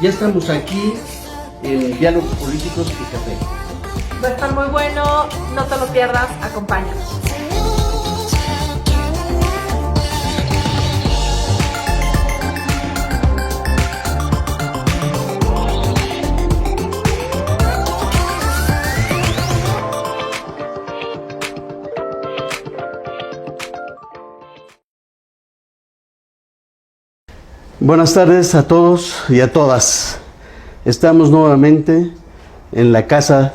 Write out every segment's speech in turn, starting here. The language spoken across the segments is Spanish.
Ya estamos aquí en Diálogos Políticos y Café. Va a estar muy bueno, no te lo pierdas, acompáñanos. Buenas tardes a todos y a todas. Estamos nuevamente en la casa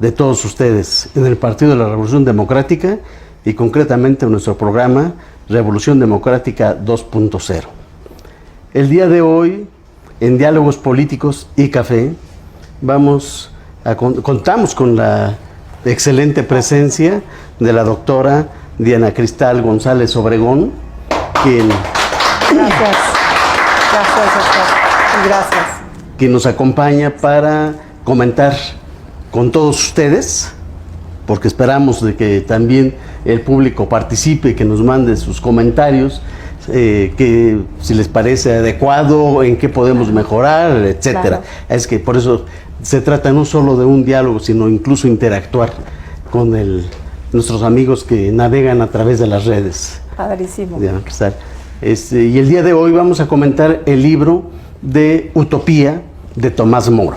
de todos ustedes, en el Partido de la Revolución Democrática y concretamente en nuestro programa Revolución Democrática 2.0. El día de hoy, en Diálogos Políticos y Café, contamos con la excelente presencia de la doctora Diana Cristal González Obregón, quien... Gracias. Gracias, doctor. Gracias. Que nos acompaña para comentar con todos ustedes, porque esperamos de que también el público participe, que nos mande sus comentarios, que si les parece adecuado, en qué podemos mejorar, etcétera. Claro. Es que por eso se trata no solo de un diálogo, sino incluso interactuar con nuestros amigos que navegan a través de las redes. Padrísimo. Y el día de hoy vamos a comentar el libro de Utopía de Tomás Moro.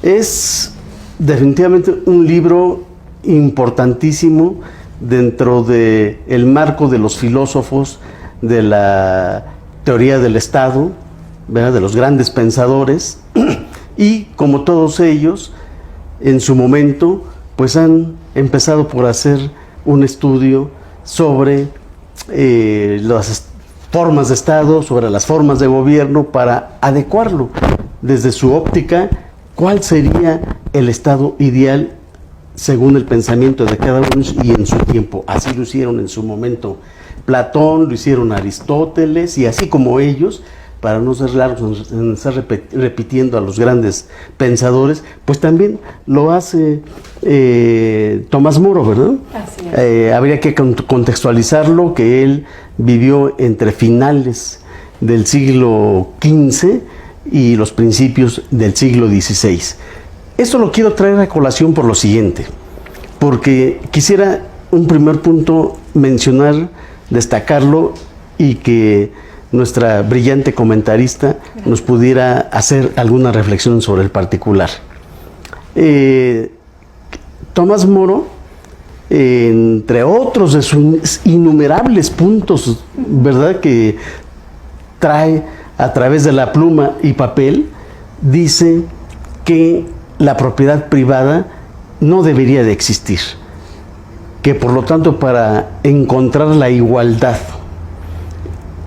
Es definitivamente un libro importantísimo dentro del marco de los filósofos de la teoría del Estado, ¿verdad?, de los grandes pensadores, y como todos ellos, en su momento, pues han empezado por hacer un estudio sobre las formas de Estado, sobre las formas de gobierno, para adecuarlo desde su óptica, cuál sería el Estado ideal según el pensamiento de cada uno y en su tiempo. Así lo hicieron en su momento Platón, lo hicieron Aristóteles, y así como ellos, para no ser largos en estar repitiendo a los grandes pensadores, pues también lo hace Tomás Moro, ¿verdad? Así es. Habría que contextualizarlo, que él vivió entre finales del siglo XV y los principios del siglo XVI. Esto lo quiero traer a colación por lo siguiente, porque quisiera un primer punto mencionar, destacarlo, y que nuestra brillante comentarista nos pudiera hacer alguna reflexión sobre el particular. Tomás Moro, entre otros de sus innumerables puntos, ¿verdad?, que trae a través de la pluma y papel, dice que la propiedad privada no debería de existir, que por lo tanto, para encontrar la igualdad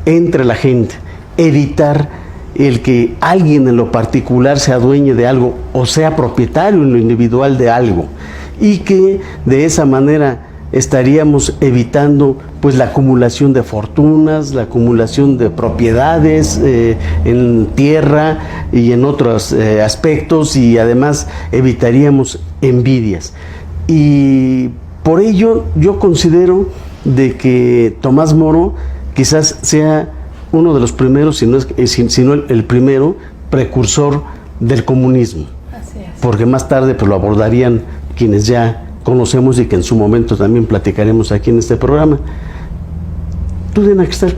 entre la gente, evitar el que alguien en lo particular se adueñe de algo o sea propietario en lo individual de algo, y que de esa manera estaríamos evitando pues la acumulación de fortunas, la acumulación de propiedades en tierra y en otros aspectos, y además evitaríamos envidias. Y por ello yo considero de que Tomás Moro quizás sea uno de los primeros, si no el primero, precursor del comunismo. Así es. Porque más tarde pues lo abordarían quienes ya conocemos y que en su momento también platicaremos aquí en este programa. Tú, Diana Cristal,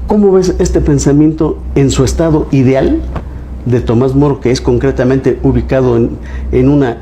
¿cómo ves este pensamiento en su estado ideal de Tomás Moro, que es concretamente ubicado en un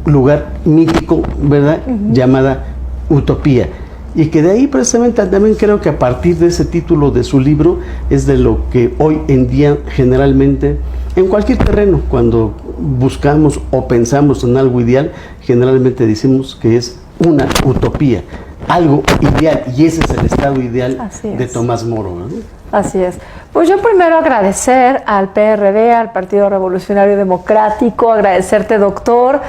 lugar mítico, ¿verdad?, llamada Utopía? Y que de ahí precisamente también creo que a partir de ese título de su libro es de lo que hoy en día generalmente, en cualquier terreno, cuando buscamos o pensamos en algo ideal, generalmente decimos que es una utopía, algo ideal, y ese es el estado ideal de Tomás Moro, ¿no? Así es. Pues yo primero agradecer al PRD, al Partido Revolucionario Democrático, agradecerte, doctor,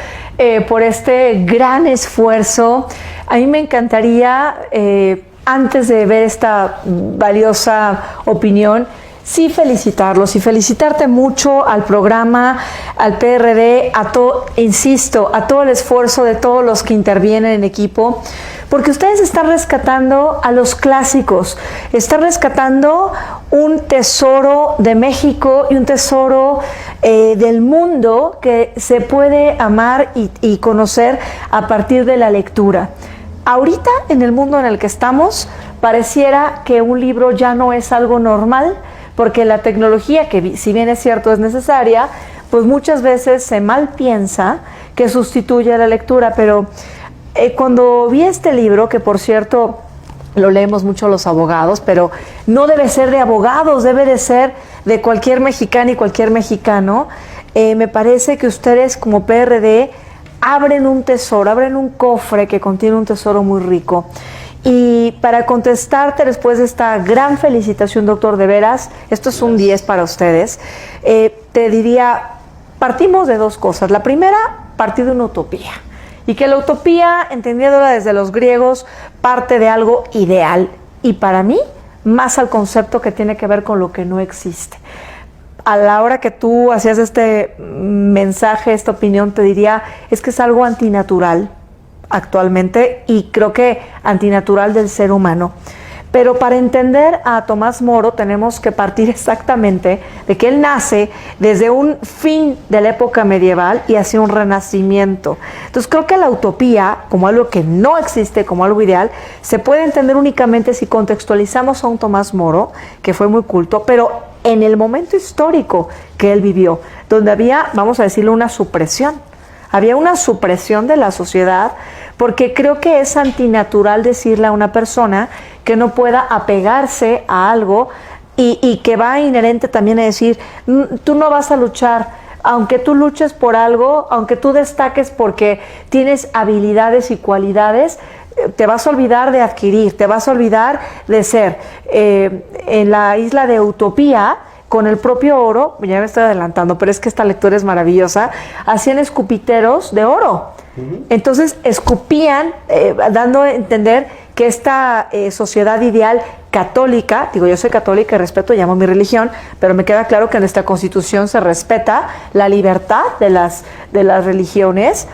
por este gran esfuerzo. A mí me encantaría, antes de ver esta valiosa opinión, sí felicitarlos y felicitarte mucho al programa, al PRD, insisto, a todo el esfuerzo de todos los que intervienen en equipo, porque ustedes están rescatando a los clásicos, están rescatando un tesoro de México y un tesoro del mundo que se puede amar y conocer a partir de la lectura. Ahorita, en el mundo en el que estamos, pareciera que un libro ya no es algo normal, porque la tecnología, que si bien es cierto es necesaria, pues muchas veces se mal piensa que sustituye a la lectura. Pero cuando vi este libro, que por cierto lo leemos mucho los abogados, pero no debe ser de abogados, debe de ser de cualquier mexicana y cualquier mexicano, me parece que ustedes como PRD abren un tesoro, abren un cofre que contiene un tesoro muy rico. Y para contestarte después de esta gran felicitación, doctor, de veras, esto es un 10 para ustedes, te diría, partimos de dos cosas. La primera, partir de una utopía. Y que la utopía, entendiéndola desde los griegos, parte de algo ideal. Y para mí, más al concepto que tiene que ver con lo que no existe. A la hora que tú hacías este mensaje, esta opinión, te diría, es que es algo antinatural actualmente, y creo que antinatural del ser humano. Pero para entender a Tomás Moro tenemos que partir exactamente de que él nace desde un fin de la época medieval y hacia un renacimiento. Entonces creo que la utopía, como algo que no existe, como algo ideal, se puede entender únicamente si contextualizamos a un Tomás Moro, que fue muy culto, pero en el momento histórico que él vivió, donde había, vamos a decirlo, una supresión. Había una supresión de la sociedad, porque creo que es antinatural decirle a una persona que no pueda apegarse a algo y que va inherente también a decir, tú no vas a luchar, aunque tú luches por algo, aunque tú destaques porque tienes habilidades y cualidades, te vas a olvidar de adquirir, te vas a olvidar de ser. En la isla de Utopía, con el propio oro, ya me estoy adelantando, pero es que esta lectura es maravillosa, hacían escupiteros de oro. Entonces escupían, dando a entender que esta sociedad ideal católica, digo, yo soy católica y respeto, llamo mi religión, pero me queda claro que en nuestra Constitución se respeta la libertad de las religiones,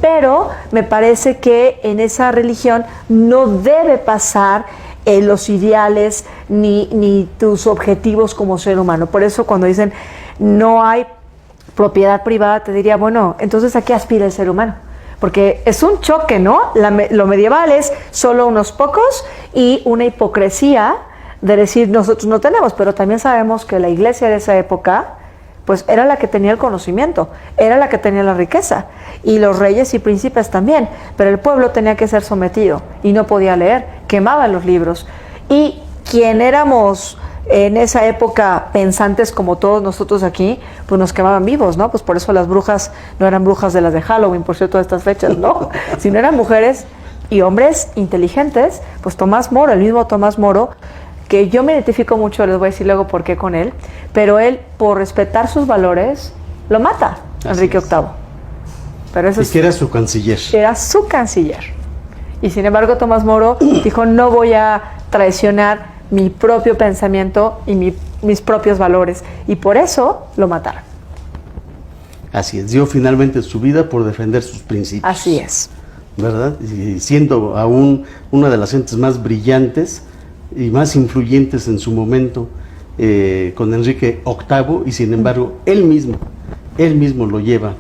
pero me parece que en esa religión no debe pasar los ideales ni tus objetivos como ser humano. Por eso cuando dicen no hay propiedad privada, te diría, bueno, entonces ¿a qué aspira el ser humano? Porque es un choque, ¿no? Lo medieval es solo unos pocos y una hipocresía de decir nosotros no tenemos, pero también sabemos que la iglesia de esa época pues era la que tenía el conocimiento, era la que tenía la riqueza, y los reyes y príncipes también, pero el pueblo tenía que ser sometido y no podía leer, quemaban los libros. Y quien éramos en esa época pensantes como todos nosotros aquí, pues nos quemaban vivos, ¿no? Pues por eso las brujas no eran brujas de las de Halloween, por cierto, de estas fechas, ¿no? Sino eran mujeres y hombres inteligentes. Pues Tomás Moro, el mismo Tomás Moro, que yo me identifico mucho, les voy a decir luego por qué con él, pero él, por respetar sus valores, lo mata, Enrique VIII. Pero eso y que era su canciller. Era su canciller. Y sin embargo, Tomás Moro dijo, no voy a traicionar mi propio pensamiento y mis propios valores. Y por eso lo mataron. Así es, dio finalmente su vida por defender sus principios. Así es. ¿Verdad? Y siendo aún una de las gentes más brillantes y más influyentes en su momento con Enrique VIII, y sin embargo él mismo lo lleva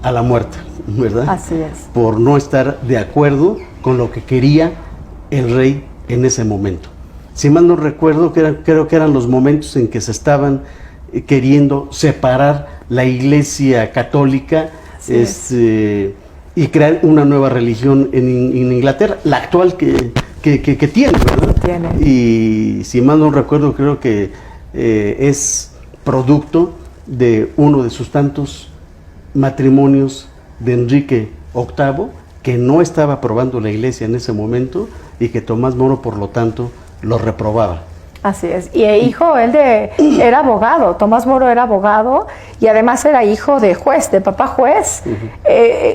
a la muerte, ¿verdad? Así es. Por no estar de acuerdo con lo que quería el rey en ese momento. Si mal no recuerdo, creo que eran los momentos en que se estaban queriendo separar la Iglesia católica y crear una nueva religión en Inglaterra, la actual que tiene, ¿verdad? Tiene. Y si mal no recuerdo, creo que es producto de uno de sus tantos matrimonios de Enrique VIII, que no estaba aprobando la Iglesia en ese momento y que Tomás Moro, por lo tanto, lo reprobaba. Así es. Y hijo, era abogado. Tomás Moro era abogado y además era hijo de juez, de papá juez,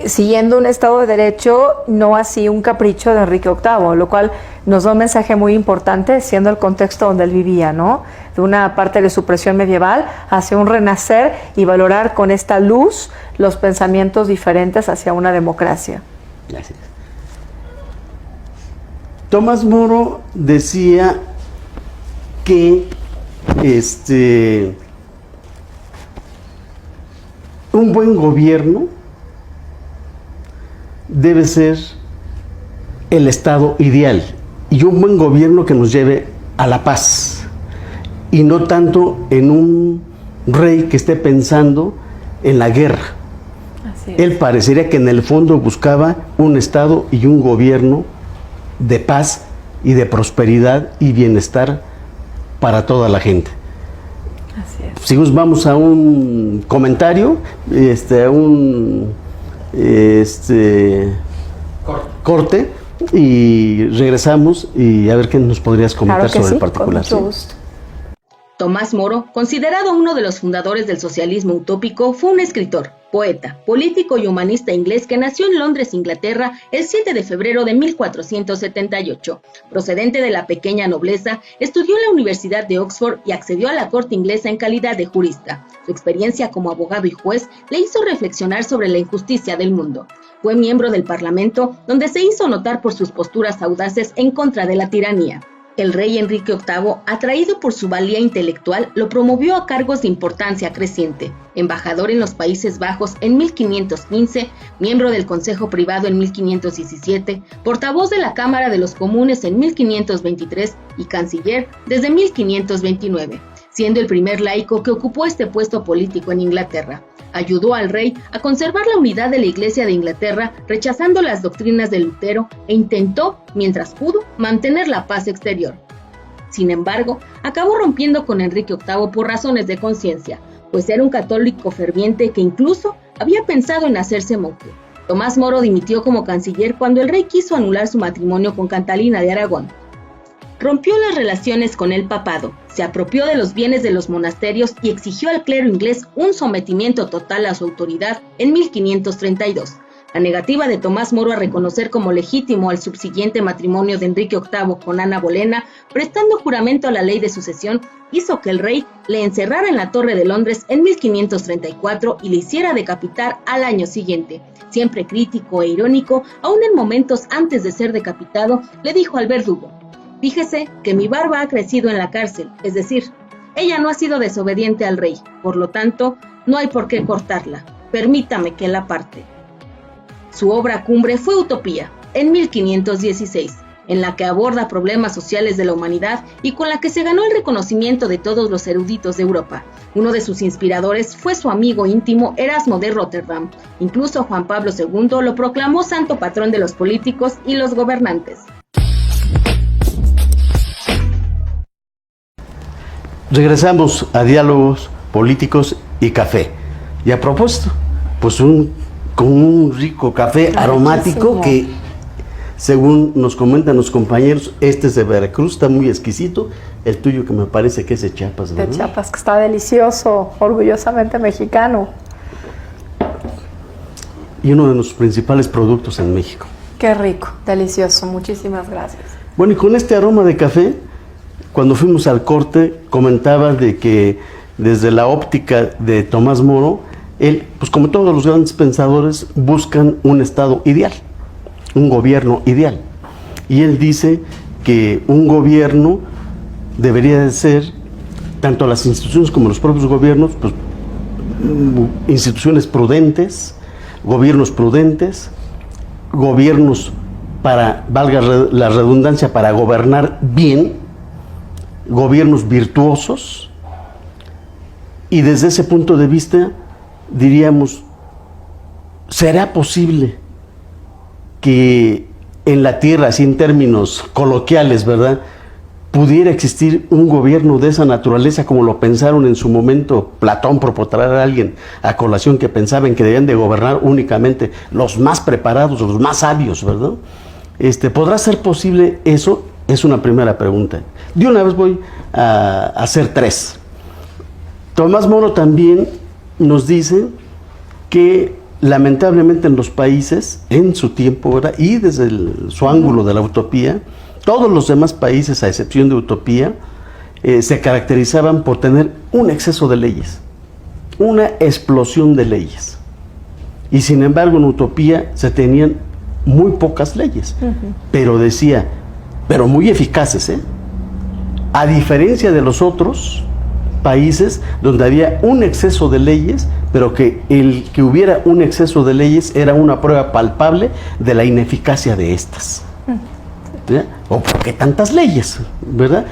siguiendo un Estado de Derecho, no así un capricho de Enrique VIII, lo cual nos da un mensaje muy importante, siendo el contexto donde él vivía, ¿no? De una parte de supresión medieval hacia un renacer y valorar con esta luz los pensamientos diferentes hacia una democracia. Gracias. Tomás Moro decía que un buen gobierno debe ser el estado ideal y un buen gobierno que nos lleve a la paz y no tanto en un rey que esté pensando en la guerra. Así es. Él parecería que en el fondo buscaba un estado y un gobierno de paz y de prosperidad y bienestar para toda la gente. Así es. Si vamos a un comentario, a un corte y regresamos y a ver qué nos podrías comentar Claro que sobre sí, el particular. con mucho Sí. gusto. Tomás Moro, considerado uno de los fundadores del socialismo utópico, fue un escritor, poeta, político y humanista inglés que nació en Londres, Inglaterra, el 7 de febrero de 1478. Procedente de la pequeña nobleza, estudió en la Universidad de Oxford y accedió a la corte inglesa en calidad de jurista. Su experiencia como abogado y juez le hizo reflexionar sobre la injusticia del mundo. Fue miembro del Parlamento, donde se hizo notar por sus posturas audaces en contra de la tiranía. El rey Enrique VIII, atraído por su valía intelectual, lo promovió a cargos de importancia creciente. Embajador en los Países Bajos en 1515, miembro del Consejo Privado en 1517, portavoz de la Cámara de los Comunes en 1523 y canciller desde 1529, siendo el primer laico que ocupó este puesto político en Inglaterra. Ayudó al rey a conservar la unidad de la Iglesia de Inglaterra, rechazando las doctrinas de Lutero, e intentó, mientras pudo, mantener la paz exterior. Sin embargo, acabó rompiendo con Enrique VIII por razones de conciencia, pues era un católico ferviente que incluso había pensado en hacerse monje. Tomás Moro dimitió como canciller cuando el rey quiso anular su matrimonio con Catalina de Aragón. Rompió las relaciones con el papado, se apropió de los bienes de los monasterios y exigió al clero inglés un sometimiento total a su autoridad en 1532. La negativa de Tomás Moro a reconocer como legítimo al subsiguiente matrimonio de Enrique VIII con Ana Bolena, prestando juramento a la ley de sucesión, hizo que el rey le encerrara en la Torre de Londres en 1534 y le hiciera decapitar al año siguiente. Siempre crítico e irónico, aún en momentos antes de ser decapitado, le dijo al verdugo: «Fíjese que mi barba ha crecido en la cárcel, es decir, ella no ha sido desobediente al rey, por lo tanto, no hay por qué cortarla. Permítame que la aparte». Su obra cumbre fue Utopía, en 1516, en la que aborda problemas sociales de la humanidad y con la que se ganó el reconocimiento de todos los eruditos de Europa. Uno de sus inspiradores fue su amigo íntimo Erasmo de Rotterdam. Incluso Juan Pablo II lo proclamó santo patrón de los políticos y los gobernantes. Regresamos a Diálogos Políticos y Café. Y a propósito, pues con un rico café aromático que, según nos comentan los compañeros, este es de Veracruz, está muy exquisito. El tuyo, que me parece que es de Chiapas, ¿verdad? De Chiapas, que está delicioso, orgullosamente mexicano. Y uno de nuestros principales productos en México. Qué rico, delicioso, muchísimas gracias. Bueno, y con este aroma de café, cuando fuimos al corte, comentaba de que desde la óptica de Tomás Moro, él, pues como todos los grandes pensadores, buscan un estado ideal, un gobierno ideal. Y él dice que un gobierno debería de ser, tanto las instituciones como los propios gobiernos, pues, instituciones prudentes, gobiernos para, valga la redundancia, para gobernar bien, gobiernos virtuosos, y desde ese punto de vista diríamos, ¿será posible que en la tierra, así en términos coloquiales, ¿verdad?, pudiera existir un gobierno de esa naturaleza como lo pensaron en su momento Platón, por traer a alguien a colación, que pensaban que debían de gobernar únicamente los más preparados, los más sabios, ¿verdad? ¿Podrá ser posible eso? Es una primera pregunta. De una vez voy a hacer tres. Tomás Moro también nos dice que lamentablemente en los países, en su tiempo, ¿verdad?, y desde su ángulo de la utopía, todos los demás países, a excepción de Utopía, se caracterizaban por tener un exceso de leyes, una explosión de leyes. Y sin embargo en Utopía se tenían muy pocas leyes, pero decía, pero muy eficaces, a diferencia de los otros países donde había un exceso de leyes, pero que el que hubiera un exceso de leyes era una prueba palpable de la ineficacia de estas. ¿Ya? ¿O por qué tantas leyes? ¿Verdad?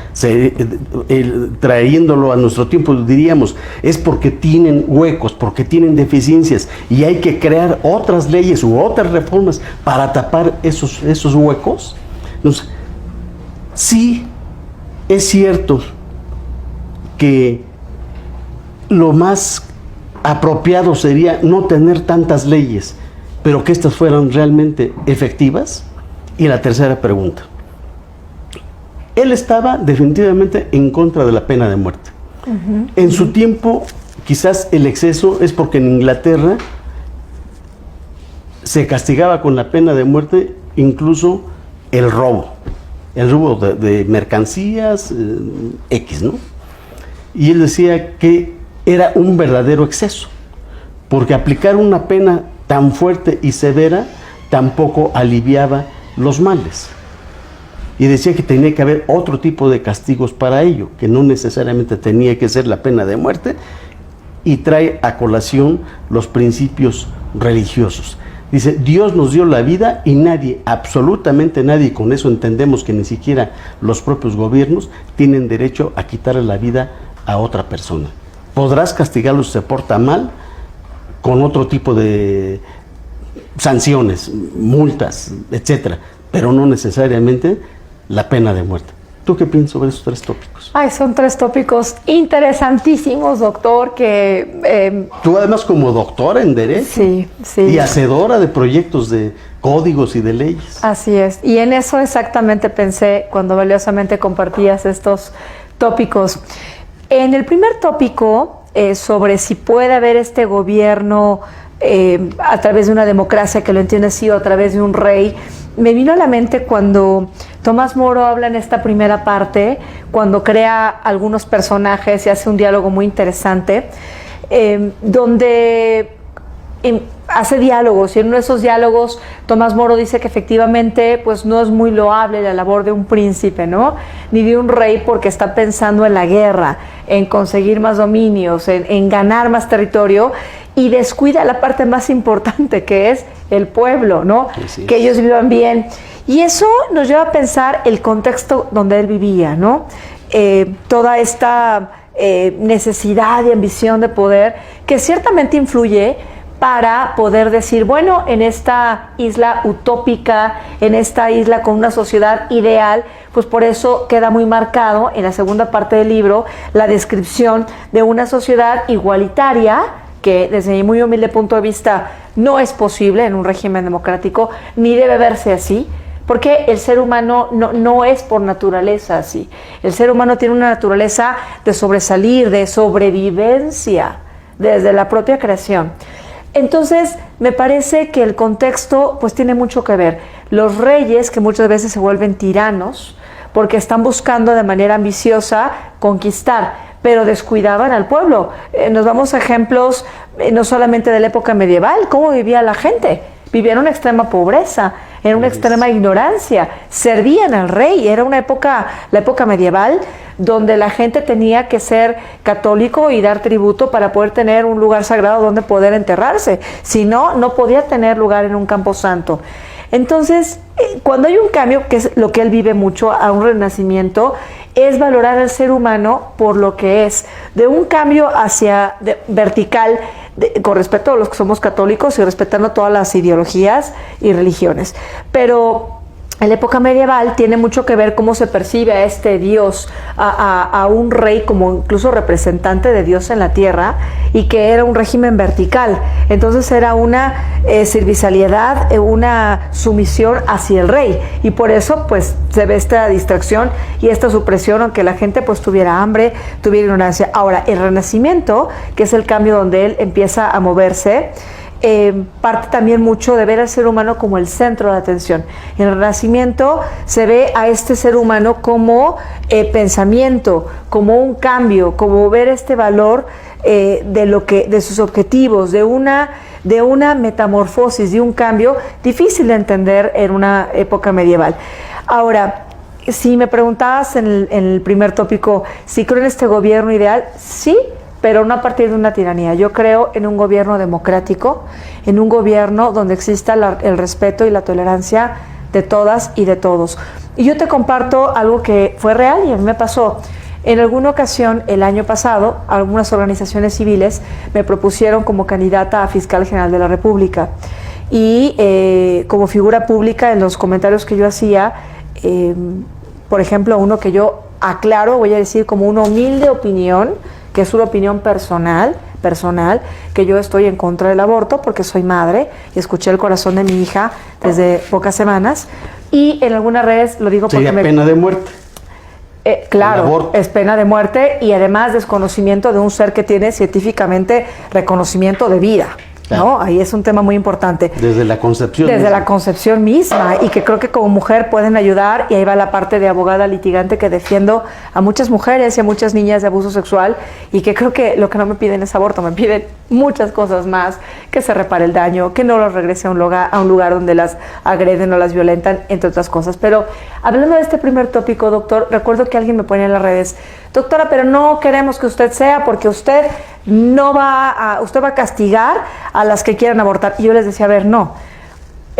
Trayéndolo a nuestro tiempo diríamos, es porque tienen huecos, porque tienen deficiencias y hay que crear otras leyes u otras reformas para tapar esos huecos. Entonces, sí es cierto que lo más apropiado sería no tener tantas leyes, pero que estas fueran realmente efectivas. Y la tercera pregunta. Él estaba definitivamente en contra de la pena de muerte. En su tiempo, quizás el exceso es porque en Inglaterra se castigaba con la pena de muerte incluso el robo de mercancías, X, ¿no? Y él decía que era un verdadero exceso, porque aplicar una pena tan fuerte y severa tampoco aliviaba los males. Y decía que tenía que haber otro tipo de castigos para ello, que no necesariamente tenía que ser la pena de muerte, y trae a colación los principios religiosos. Dice, Dios nos dio la vida y nadie, absolutamente nadie, con eso entendemos que ni siquiera los propios gobiernos tienen derecho a quitarle la vida a otra persona. Podrás castigarlo si se porta mal con otro tipo de sanciones, multas, etcétera, pero no necesariamente la pena de muerte. ¿Tú qué piensas sobre esos tres tópicos? Ay, son tres tópicos interesantísimos, doctor, que... Tú además como doctora en Derecho. Sí, sí. Y hacedora de proyectos de códigos y de leyes. Así es. Y en eso exactamente pensé cuando valiosamente compartías estos tópicos. En el primer tópico, sobre si puede haber este gobierno a través de una democracia, que lo entiende así, o a través de un rey, me vino a la mente cuando Tomás Moro habla en esta primera parte, cuando crea algunos personajes y hace un diálogo muy interesante, donde hace diálogos, y en uno de esos diálogos Tomás Moro dice que efectivamente pues no es muy loable la labor de un príncipe, ¿no? Ni de un rey, porque está pensando en la guerra, en conseguir más dominios, en ganar más territorio, y descuida la parte más importante, que es el pueblo, ¿no? Sí. Que ellos vivan bien. Y eso nos lleva a pensar el contexto donde él vivía, ¿no? Toda esta necesidad y ambición de poder, que ciertamente influye para poder decir, bueno, en esta isla utópica, en esta isla con una sociedad ideal, pues por eso queda muy marcado en la segunda parte del libro la descripción de una sociedad igualitaria, que desde mi muy humilde punto de vista no es posible en un régimen democrático, ni debe verse así, porque el ser humano no es por naturaleza así. El ser humano tiene una naturaleza de sobresalir, de sobrevivencia, desde la propia creación. Entonces, me parece que el contexto pues tiene mucho que ver. Los reyes, que muchas veces se vuelven tiranos, porque están buscando de manera ambiciosa conquistar, pero descuidaban al pueblo. Nos vamos a ejemplos no solamente de la época medieval, cómo vivía la gente. Vivía en una extrema pobreza, en una extrema ignorancia, servían al rey. Era una época, la época medieval, donde la gente tenía que ser católico y dar tributo para poder tener un lugar sagrado donde poder enterrarse. Si no, no podía tener lugar en un camposanto. Entonces, cuando hay un cambio, que es lo que él vive mucho, a un renacimiento, es valorar al ser humano por lo que es, de un cambio hacia vertical, con respecto a los que somos católicos y respetando todas las ideologías y religiones. Pero en la época medieval tiene mucho que ver cómo se percibe a este Dios, a un rey como incluso representante de Dios en la tierra, y que era un régimen vertical. Entonces era una servicialidad, una sumisión hacia el rey, y por eso pues se ve esta distracción y esta supresión, aunque la gente pues tuviera hambre, tuviera ignorancia. Ahora, el Renacimiento, que es el cambio donde él empieza a moverse, parte también mucho de ver al ser humano como el centro de atención. En el Renacimiento se ve a este ser humano como como un cambio, como ver este valor de sus objetivos, de una metamorfosis, de un cambio difícil de entender en una época medieval. Ahora, si me preguntabas en el primer tópico, si creo en este gobierno ideal, sí, pero no a partir de una tiranía. Yo creo en un gobierno democrático, en un gobierno donde exista el respeto y la tolerancia de todas y de todos. Y yo te comparto algo que fue real y a mí me pasó. En alguna ocasión, el año pasado, algunas organizaciones civiles me propusieron como candidata a fiscal general de la República. Y como figura pública, en los comentarios que yo hacía, por ejemplo, uno que yo aclaro, voy a decir como una humilde opinión, que es una opinión personal, que yo estoy en contra del aborto porque soy madre y escuché el corazón de mi hija desde pocas semanas. Y en algunas redes lo digo porque sería pena de muerte. Claro, es pena de muerte y además desconocimiento de un ser que tiene científicamente reconocimiento de vida. Claro. ¿No? Ahí es un tema muy importante. Desde la concepción. Desde la concepción misma, y que creo que como mujer pueden ayudar, y ahí va la parte de abogada litigante que defiendo a muchas mujeres y a muchas niñas de abuso sexual, y que creo que lo que no me piden es aborto, me piden muchas cosas más, que se repare el daño, que no los regrese a un lugar donde las agreden o las violentan, entre otras cosas. Pero hablando de este primer tópico, doctor, recuerdo que alguien me ponía en las redes, doctora, pero no queremos que usted sea, porque usted usted va a castigar a las que quieran abortar. Y yo les decía, a ver, no.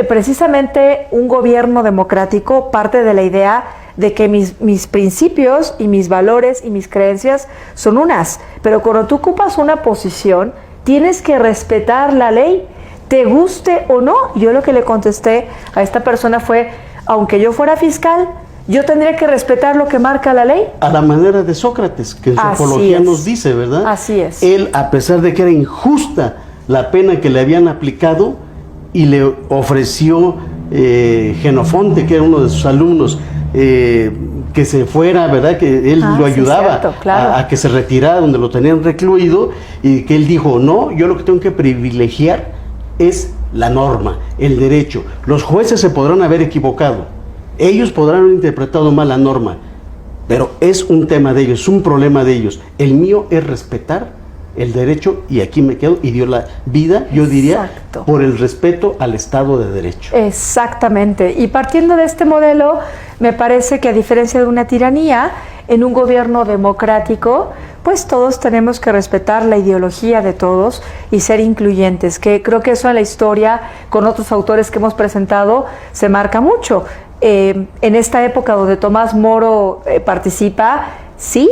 Precisamente un gobierno democrático parte de la idea de que mis principios y mis valores y mis creencias son unas. Pero cuando tú ocupas una posición, tienes que respetar la ley, te guste o no. Yo lo que le contesté a esta persona fue, aunque yo fuera fiscal, yo tendría que respetar lo que marca la ley. A la manera de Sócrates, que en su apología nos dice, ¿verdad? Así es. Él, a pesar de que era injusta la pena que le habían aplicado, y le ofreció Genofonte, que era uno de sus alumnos, que se fuera, ¿verdad? Que él lo ayudaba, sí, cierto, claro, a que se retirara donde lo tenían recluido, y que él dijo, no, yo lo que tengo que privilegiar es la norma, el derecho. Los jueces se podrán haber equivocado, ellos podrán haber interpretado mal la norma, pero es un tema de ellos, es un problema de ellos. El mío es respetar el derecho, y aquí me quedo, y dio la vida, yo diría, exacto, por el respeto al Estado de Derecho. Exactamente, y partiendo de este modelo, me parece que a diferencia de una tiranía, en un gobierno democrático, pues todos tenemos que respetar la ideología de todos y ser incluyentes, que creo que eso en la historia, con otros autores que hemos presentado, se marca mucho. En esta época donde Tomás Moro participa, sí,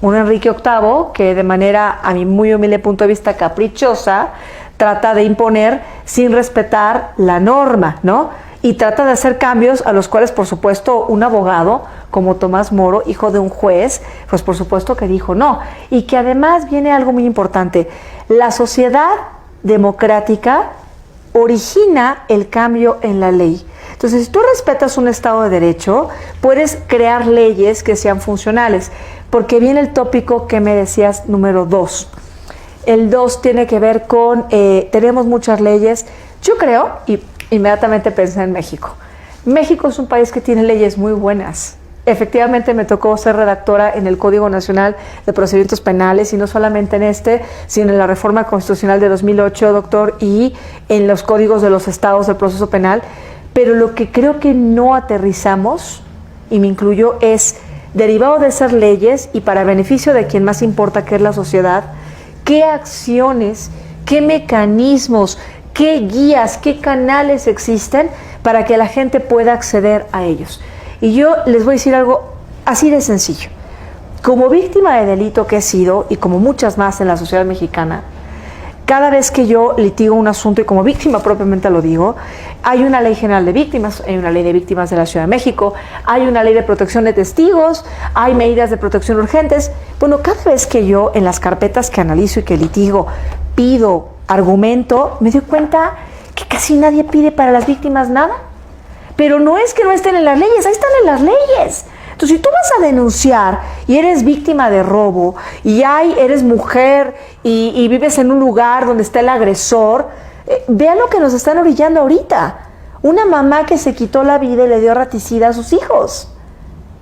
un Enrique VIII que de manera, a mi muy humilde punto de vista, caprichosa, trata de imponer sin respetar la norma, ¿no? Y trata de hacer cambios a los cuales, por supuesto, un abogado como Tomás Moro, hijo de un juez, pues por supuesto que dijo no. Y que además viene algo muy importante. La sociedad democrática origina el cambio en la ley. Entonces, si tú respetas un Estado de Derecho, puedes crear leyes que sean funcionales. Porque viene el tópico que me decías, número 2. El 2 tiene que ver con, tenemos muchas leyes. Yo creo, y inmediatamente pensé en México. México es un país que tiene leyes muy buenas. Efectivamente me tocó ser redactora en el Código Nacional de Procedimientos Penales, y no solamente en este, sino en la Reforma Constitucional de 2008, doctor, y en los códigos de los estados del proceso penal. Pero lo que creo que no aterrizamos, y me incluyo, es, derivado de esas leyes y para beneficio de quien más importa, que es la sociedad, qué acciones, qué mecanismos, qué guías, qué canales existen para que la gente pueda acceder a ellos. Y yo les voy a decir algo así de sencillo. Como víctima de delito que he sido, y como muchas más en la sociedad mexicana, cada vez que yo litigo un asunto, y como víctima propiamente lo digo, hay una ley general de víctimas, hay una ley de víctimas de la Ciudad de México, hay una ley de protección de testigos, hay medidas de protección urgentes. Bueno, cada vez que yo en las carpetas que analizo y que litigo pido argumento, me doy cuenta que casi nadie pide para las víctimas nada. Pero no es que no estén en las leyes, ahí están en las leyes. Entonces, si tú vas a denunciar y eres víctima de robo, y eres mujer y vives en un lugar donde está el agresor, vean lo que nos están orillando ahorita. Una mamá que se quitó la vida y le dio raticida a sus hijos.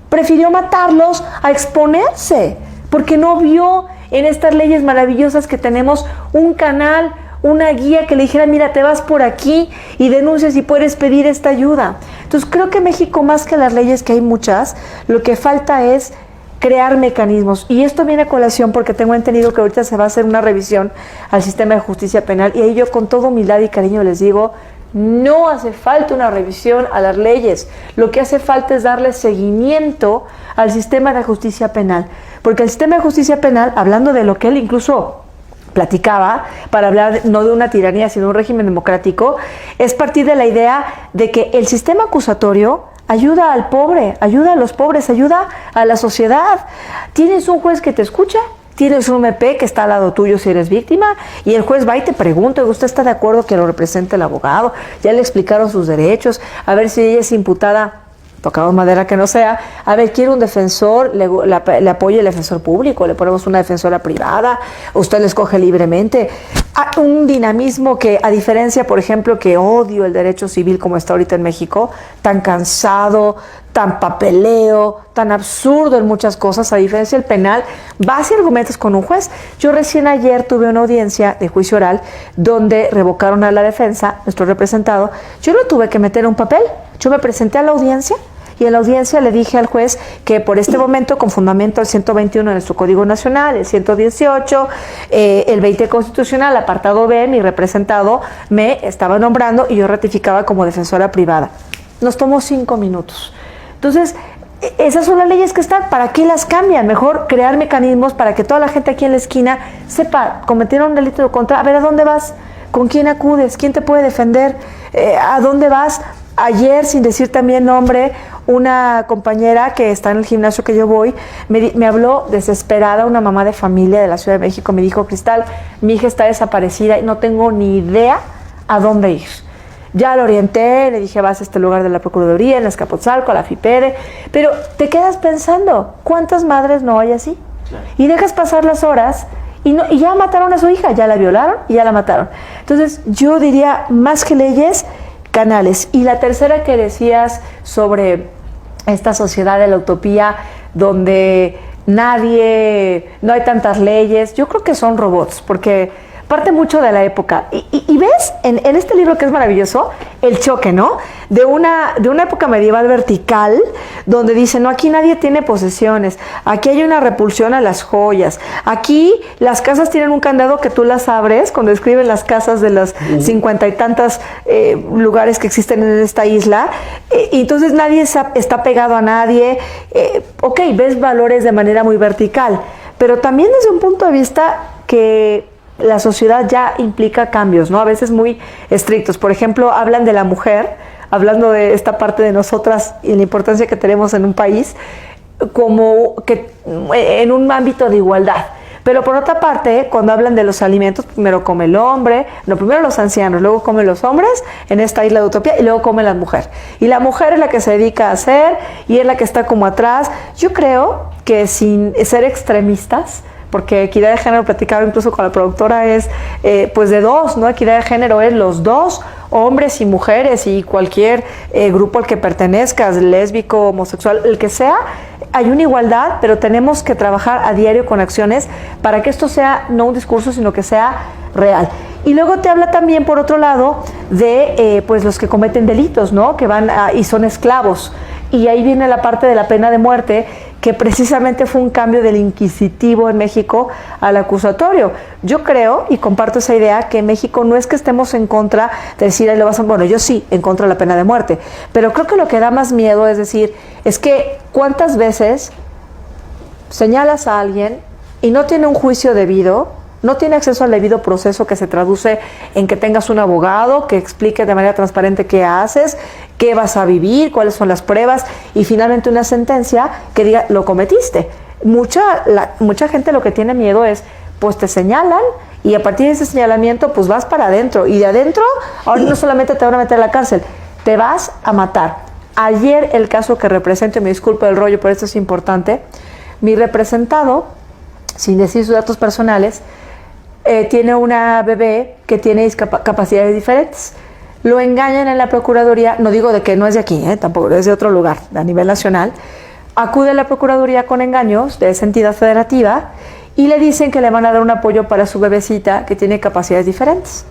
Prefirió matarlos a exponerse, porque no vio en estas leyes maravillosas que tenemos un canal, una guía que le dijera, mira, te vas por aquí y denuncias y puedes pedir esta ayuda. Entonces creo que México, más que las leyes, que hay muchas, lo que falta es crear mecanismos. Y esto viene a colación porque tengo entendido que ahorita se va a hacer una revisión al sistema de justicia penal, y ahí yo con toda humildad y cariño les digo, no hace falta una revisión a las leyes, lo que hace falta es darle seguimiento al sistema de justicia penal, porque el sistema de justicia penal, hablando de lo que él incluso platicaba, para hablar no de una tiranía sino de un régimen democrático, es partir de la idea de que el sistema acusatorio ayuda al pobre, ayuda a los pobres, ayuda a la sociedad. Tienes un juez que te escucha, tienes un MP que está al lado tuyo si eres víctima, y el juez va y te pregunta, ¿usted está de acuerdo que lo represente el abogado? Ya le explicaron sus derechos, a ver si ella es imputada, tocamos madera que no sea, a ver, quiere un defensor, le apoya el defensor público, le ponemos una defensora privada, usted le escoge libremente. Un dinamismo que, a diferencia, por ejemplo, que odio el derecho civil como está ahorita en México, tan cansado, tan papeleo, tan absurdo en muchas cosas, a diferencia del penal, vas y argumentas con un juez. Yo recién ayer tuve una audiencia de juicio oral donde revocaron a la defensa, nuestro representado. Yo lo tuve que meter en un papel. Yo me presenté a la audiencia y en la audiencia le dije al juez que por este momento, con fundamento al 121 de nuestro Código Nacional, el 118, el 20 constitucional, apartado B, mi representado me estaba nombrando y yo ratificaba como defensora privada. Nos tomó 5 minutos. Entonces, esas son las leyes que están. ¿Para qué las cambian? Mejor crear mecanismos para que toda la gente aquí en la esquina sepa, cometieron un delito de contra, a ver, ¿a dónde vas? ¿Con quién acudes? ¿Quién te puede defender? ¿A dónde vas? Ayer, sin decir también nombre, una compañera que está en el gimnasio que yo voy, me habló desesperada, una mamá de familia de la Ciudad de México, me dijo, Cristal, mi hija está desaparecida y no tengo ni idea a dónde ir. Ya lo orienté, le dije, vas a este lugar de la Procuraduría, en Azcapotzalco, a la FIPEDE, pero te quedas pensando, ¿cuántas madres no hay así? Claro. Y dejas pasar las horas y ya mataron a su hija, ya la violaron y ya la mataron. Entonces, yo diría, más que leyes, canales. Y la tercera que decías sobre esta sociedad de la utopía donde no hay tantas leyes, yo creo que son robots, porque parte mucho de la época. Y ves en este libro que es maravilloso, el choque, ¿no? De una época medieval vertical, donde dice, no, aquí nadie tiene posesiones, aquí hay una repulsión a las joyas, aquí las casas tienen un candado que tú las abres, cuando describen las casas de las 50 y tantas lugares que existen en esta isla, y entonces nadie está pegado a nadie. Ok, ves valores de manera muy vertical, pero también desde un punto de vista que la sociedad ya implica cambios, ¿no? A veces muy estrictos. Por ejemplo, hablan de la mujer, hablando de esta parte de nosotras y la importancia que tenemos en un país, como que en un ámbito de igualdad. Pero por otra parte, cuando hablan de los alimentos, primero come el hombre, primero los ancianos, luego comen los hombres en esta isla de utopía y luego come la mujer. Y la mujer es la que se dedica a hacer y es la que está como atrás. Yo creo que sin ser extremistas, porque equidad de género, platicaba incluso con la productora, es pues de dos, ¿no? Equidad de género es los dos, hombres y mujeres y cualquier grupo al que pertenezcas, lésbico, homosexual, el que sea, hay una igualdad, pero tenemos que trabajar a diario con acciones para que esto sea no un discurso, sino que sea real. Y luego te habla también, por otro lado, de pues los que cometen delitos, ¿no? Que van y son esclavos. Y ahí viene la parte de la pena de muerte, que precisamente fue un cambio del inquisitivo en México al acusatorio. Yo creo, y comparto esa idea, que en México no es que estemos en contra de decir, bueno, yo sí, en contra de la pena de muerte, pero creo que lo que da más miedo es decir, es que ¿cuántas veces señalas a alguien y no tiene un juicio debido, no tiene acceso al debido proceso que se traduce en que tengas un abogado que explique de manera transparente qué haces, qué vas a vivir, cuáles son las pruebas y finalmente una sentencia que diga lo cometiste? Mucha gente lo que tiene miedo es, pues te señalan y a partir de ese señalamiento pues vas para adentro y de adentro ahora no solamente te van a meter a la cárcel, te vas a matar. Ayer el caso que represento, y me disculpo del rollo, pero esto es importante, mi representado, sin decir sus datos personales, tiene una bebé que tiene capacidades diferentes. Lo engañan en la Procuraduría, no digo de que no es de aquí, tampoco es de otro lugar, a nivel nacional. Acude a la Procuraduría con engaños de esa entidad federativa y le dicen que le van a dar un apoyo para su bebecita que tiene capacidades diferentes.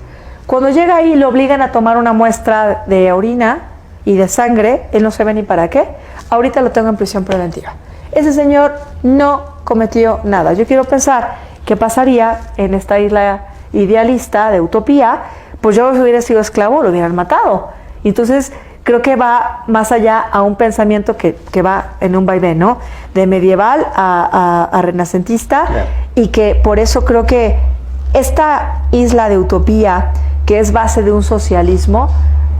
Cuando llega ahí le obligan a tomar una muestra de orina y de sangre, él no sabe ni para qué, ahorita lo tengo en prisión preventiva. Ese señor no cometió nada. Yo quiero pensar qué pasaría en esta isla idealista de utopía, pues yo si hubiera sido esclavo lo hubieran matado. Entonces creo que va más allá a un pensamiento que va en un vaivén, ¿no? De medieval a renacentista, claro. Y que por eso creo que esta isla de utopía, que es base de un socialismo,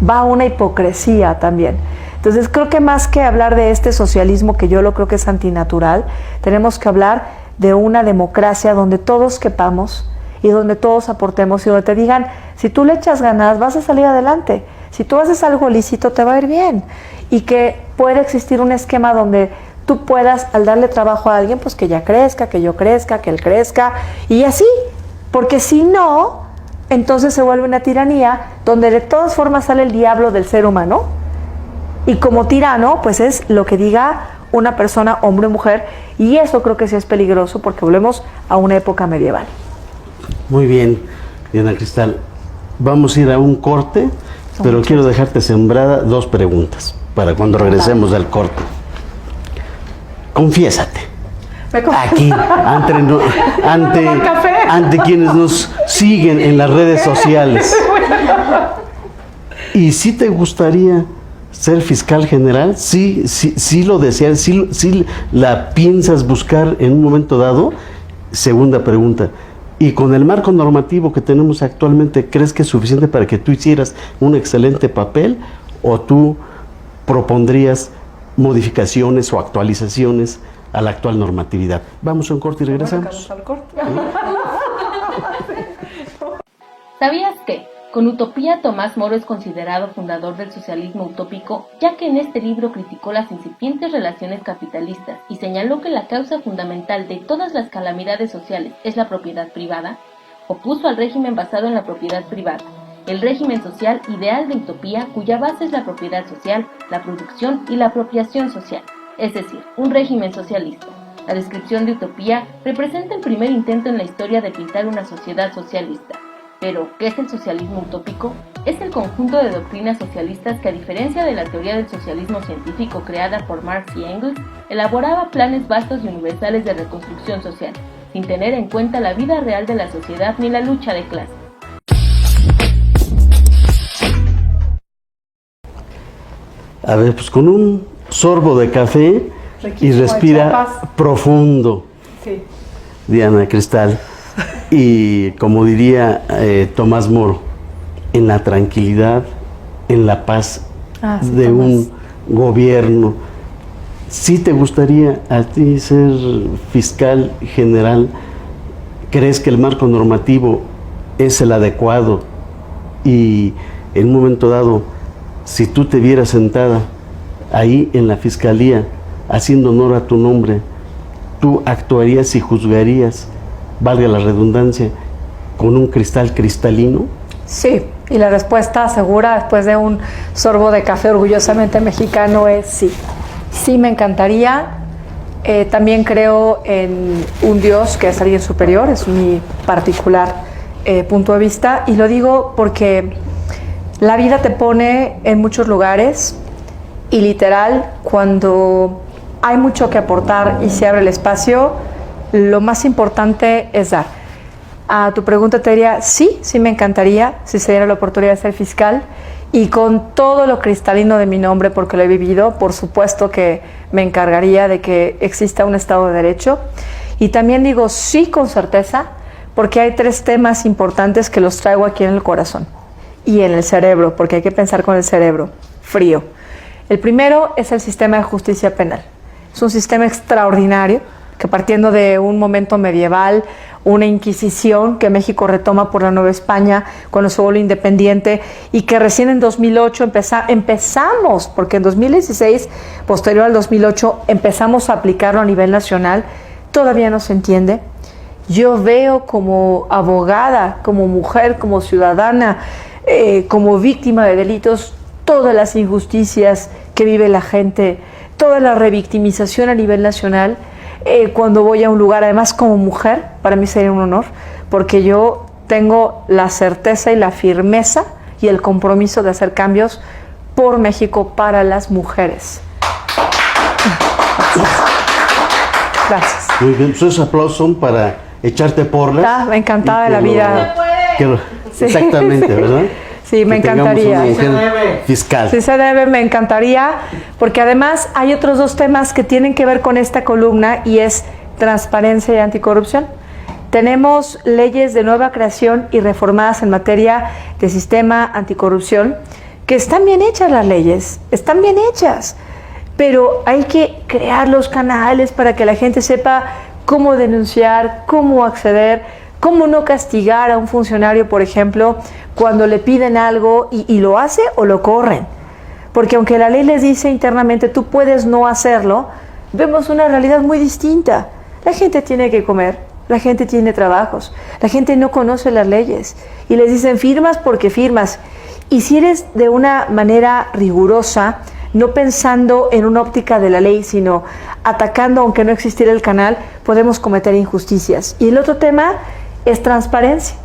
va a una hipocresía también. Entonces creo que más que hablar de este socialismo, que yo lo creo que es antinatural, tenemos que hablar de una democracia donde todos quepamos y donde todos aportemos y donde te digan, si tú le echas ganas vas a salir adelante, si tú haces algo lícito te va a ir bien, y que puede existir un esquema donde tú puedas, al darle trabajo a alguien, pues que ella crezca, que yo crezca, que él crezca, y así, porque si no, entonces se vuelve una tiranía donde de todas formas sale el diablo del ser humano, y como tirano, pues es lo que diga una persona, hombre o mujer, y eso creo que sí es peligroso porque volvemos a una época medieval. Muy bien, Diana Cristal. Vamos a ir a un corte, pero quiero dejarte sembrada 2 preguntas para cuando regresemos del corte. Confiésate. Aquí, ante quienes nos siguen en las redes sociales. ¿Y si te gustaría ser fiscal general? ¿Sí lo deseas? ¿Sí la piensas buscar en un momento dado? Segunda pregunta. Y con el marco normativo que tenemos actualmente, ¿crees que es suficiente para que tú hicieras un excelente papel o tú propondrías modificaciones o actualizaciones a la actual normatividad? Vamos a un corte y regresamos. ¿Sabías que? Con Utopía, Tomás Moro es considerado fundador del socialismo utópico, ya que en este libro criticó las incipientes relaciones capitalistas y señaló que la causa fundamental de todas las calamidades sociales es la propiedad privada. Opuso al régimen basado en la propiedad privada, el régimen social ideal de Utopía, cuya base es la propiedad social, la producción y la apropiación social, es decir, un régimen socialista. La descripción de Utopía representa el primer intento en la historia de pintar una sociedad socialista. Pero, ¿qué es el socialismo utópico? Es el conjunto de doctrinas socialistas que, a diferencia de la teoría del socialismo científico creada por Marx y Engels, elaboraba planes vastos y universales de reconstrucción social, sin tener en cuenta la vida real de la sociedad ni la lucha de clases. A ver, pues con un sorbo de café y respira profundo, sí. Diana Cristal. Y como diría Tomás Moro, en la tranquilidad, en la paz de un gobierno. ¿Sí te gustaría a ti ser fiscal general? ¿Crees que el marco normativo es el adecuado? Y en un momento dado, si tú te vieras sentada ahí en la fiscalía, haciendo honor a tu nombre, ¿tú actuarías y juzgarías, valga la redundancia, con un cristal cristalino? Sí, y la respuesta segura después de un sorbo de café orgullosamente mexicano es sí. Sí, me encantaría. También creo en un Dios que es alguien superior, es mi particular punto de vista, y lo digo porque la vida te pone en muchos lugares y literal, cuando hay mucho que aportar y se abre el espacio, lo más importante es dar. A tu pregunta te diría, sí me encantaría, si se diera la oportunidad de ser fiscal, y con todo lo cristalino de mi nombre, porque lo he vivido, por supuesto que me encargaría de que exista un Estado de Derecho. Y también digo sí con certeza, porque hay 3 temas importantes que los traigo aquí en el corazón y en el cerebro, porque hay que pensar con el cerebro frío. El primero es el sistema de justicia penal. Es un sistema extraordinario, que partiendo de un momento medieval, una inquisición que México retoma por la Nueva España cuando se vuelve independiente, y que recién en 2008 empezamos, porque en 2016, posterior al 2008, empezamos a aplicarlo a nivel nacional, todavía no se entiende. Yo veo como abogada, como mujer, como ciudadana, como víctima de delitos, todas las injusticias que vive la gente, toda la revictimización a nivel nacional. cuando voy a un lugar. Además, como mujer, para mí sería un honor, porque yo tengo la certeza y la firmeza y el compromiso de hacer cambios por México para las mujeres. Gracias. Muy bien, pues esos aplausos son para echarte porras. Me encantaba de la vida. Sí. Exactamente, ¿verdad? Sí, me encantaría. Una mujer fiscal. Sí se debe, me encantaría, porque además hay otros dos temas que tienen que ver con esta columna y es transparencia y anticorrupción. Tenemos leyes de nueva creación y reformadas en materia de sistema anticorrupción, que están bien hechas las leyes, están bien hechas, pero hay que crear los canales para que la gente sepa cómo denunciar, cómo acceder, cómo no castigar a un funcionario, por ejemplo, cuando le piden algo y lo hace o lo corren. Porque aunque la ley les dice internamente tú puedes no hacerlo, vemos una realidad muy distinta. La gente tiene que comer, la gente tiene trabajos, la gente no conoce las leyes y les dicen firmas porque firmas. Y si eres de una manera rigurosa, no pensando en una óptica de la ley, sino atacando aunque no existiera el canal, podemos cometer injusticias. Y el otro tema es transparencia.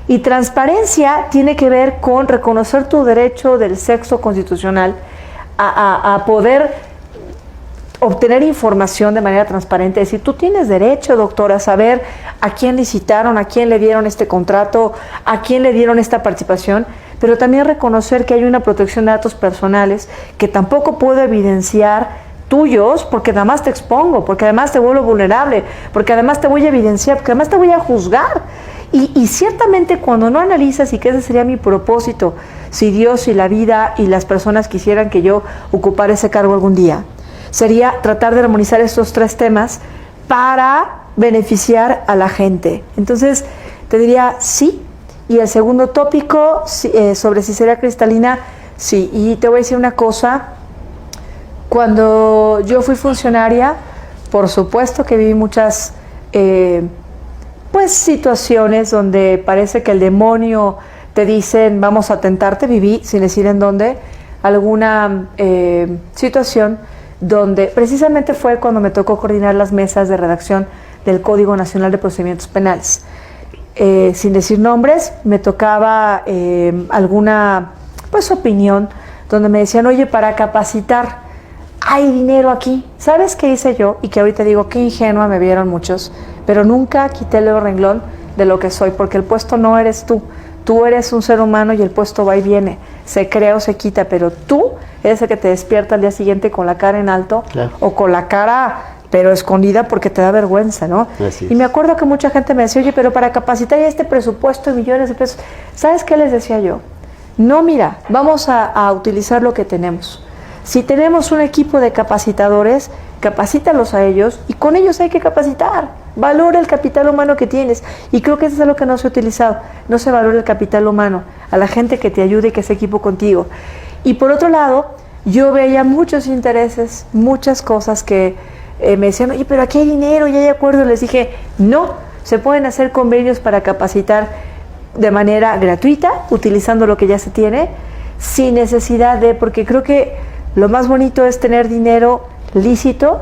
Y transparencia tiene que ver con reconocer tu derecho del sexo constitucional a poder obtener información de manera transparente, es decir, tú tienes derecho, doctor, a saber a quién licitaron, a quién le dieron este contrato, a quién le dieron esta participación, pero también reconocer que hay una protección de datos personales que tampoco puedo evidenciar tuyos porque nada más te expongo, porque además te vuelvo vulnerable, porque además te voy a evidenciar, porque además te voy a juzgar. Y ciertamente cuando no analizas, y que ese sería mi propósito, si Dios y la vida y las personas quisieran que yo ocupara ese cargo algún día, sería tratar de armonizar estos tres temas para beneficiar a la gente. Entonces, te diría sí. Y el segundo tópico, sobre si sería cristalina, sí. Y te voy a decir una cosa. Cuando yo fui funcionaria, por supuesto que viví muchas situaciones donde parece que el demonio te dicen vamos a tentarte. Viví, sin decir en dónde, alguna situación donde precisamente fue cuando me tocó coordinar las mesas de redacción del Código Nacional de Procedimientos Penales. Sin decir nombres, me tocaba alguna opinión donde me decían, oye, para capacitar hay dinero aquí. ¿Sabes qué hice yo? Y que ahorita digo, qué ingenua me vieron muchos, pero nunca quité el renglón de lo que soy, porque el puesto no eres tú. Tú eres un ser humano y el puesto va y viene, se crea o se quita, pero tú eres el que te despierta al día siguiente con la cara en alto, claro, o con la cara pero escondida porque te da vergüenza, ¿no? Y me acuerdo que mucha gente me decía, oye, pero para capacitar ya este presupuesto de millones de pesos, ¿sabes qué les decía yo? No, mira, vamos a utilizar lo que tenemos. Si tenemos un equipo de capacitadores, capacítalos a ellos y con ellos hay que capacitar. Valora el capital humano que tienes. Y creo que eso es algo que no se ha utilizado. No se valora el capital humano, a la gente que te ayude y que se equipo contigo. Y por otro lado, yo veía muchos intereses, muchas cosas que me decían, oye, pero aquí hay dinero, ya hay acuerdo. Les dije, no, se pueden hacer convenios para capacitar de manera gratuita, utilizando lo que ya se tiene, sin necesidad de, porque creo que lo más bonito es tener dinero lícito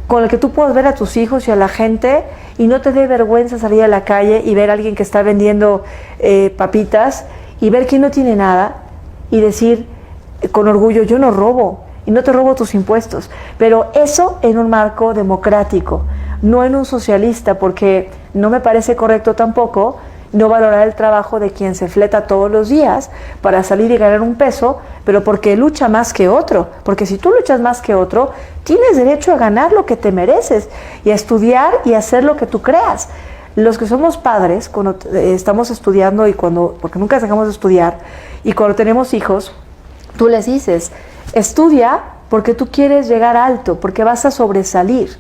con el que tú puedas ver a tus hijos y a la gente y no te dé vergüenza salir a la calle y ver a alguien que está vendiendo papitas y ver que no tiene nada y decir con orgullo, yo no robo y no te robo tus impuestos, pero eso en un marco democrático, no en un socialista, porque no me parece correcto tampoco no valorar el trabajo de quien se fleta todos los días para salir y ganar un peso, pero porque lucha más que otro. Porque si tú luchas más que otro, tienes derecho a ganar lo que te mereces y a estudiar y a hacer lo que tú creas. Los que somos padres, cuando estamos estudiando y porque nunca dejamos de estudiar, y cuando tenemos hijos, tú les dices, estudia porque tú quieres llegar alto, porque vas a sobresalir.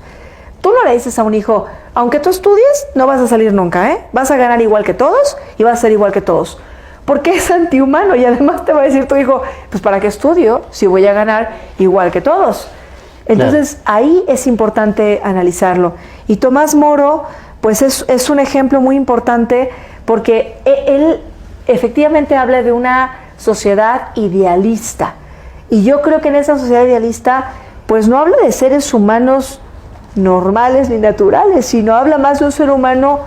Tú no le dices a un hijo, aunque tú estudies, no vas a salir nunca, ¿eh? Vas a ganar igual que todos y vas a ser igual que todos. Porque es antihumano y además te va a decir tu hijo, pues ¿para qué estudio si voy a ganar igual que todos? Entonces, ahí es importante analizarlo. Y Tomás Moro, pues es un ejemplo muy importante porque él efectivamente habla de una sociedad idealista. Y yo creo que en esa sociedad idealista, pues no habla de seres humanos normales ni naturales, sino habla más de un ser humano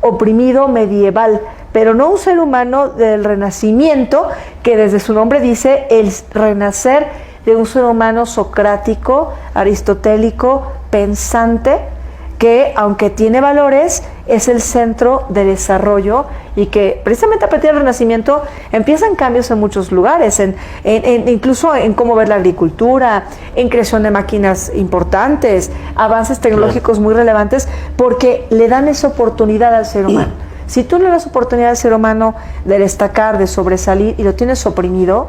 oprimido medieval, pero no un ser humano del Renacimiento, que desde su nombre dice el renacer de un ser humano socrático, aristotélico, pensante, que aunque tiene valores, es el centro de desarrollo y que precisamente a partir del Renacimiento empiezan cambios en muchos lugares, incluso en cómo ver la agricultura, en creación de máquinas importantes, avances tecnológicos muy relevantes, porque le dan esa oportunidad al ser humano. Si tú le das oportunidad al ser humano de destacar, de sobresalir y lo tienes oprimido,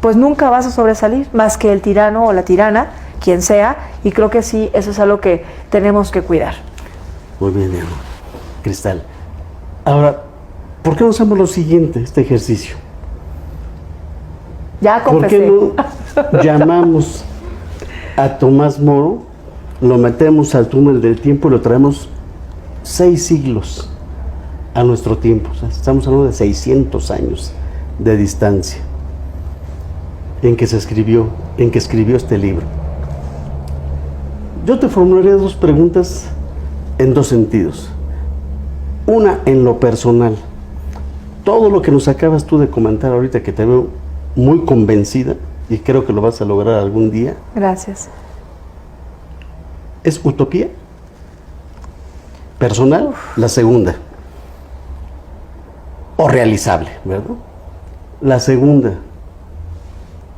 pues nunca vas a sobresalir más que el tirano o la tirana, quien sea, y creo que sí, eso es algo que tenemos que cuidar. Muy bien, Diego. Cristal. Ahora, ¿por qué no hacemos lo siguiente, este ejercicio? Ya confesé. ¿Por qué no llamamos a Tomás Moro, lo metemos al túnel del tiempo y lo traemos 6 siglos a nuestro tiempo? O sea, estamos hablando de 600 años de distancia en que escribió este libro. Yo te formularía 2 preguntas en 2 sentidos. Una, en lo personal. Todo lo que nos acabas tú de comentar ahorita, que te veo muy convencida, y creo que lo vas a lograr algún día. Gracias. ¿Es utopía? Personal. La segunda. O realizable, ¿verdad? La segunda.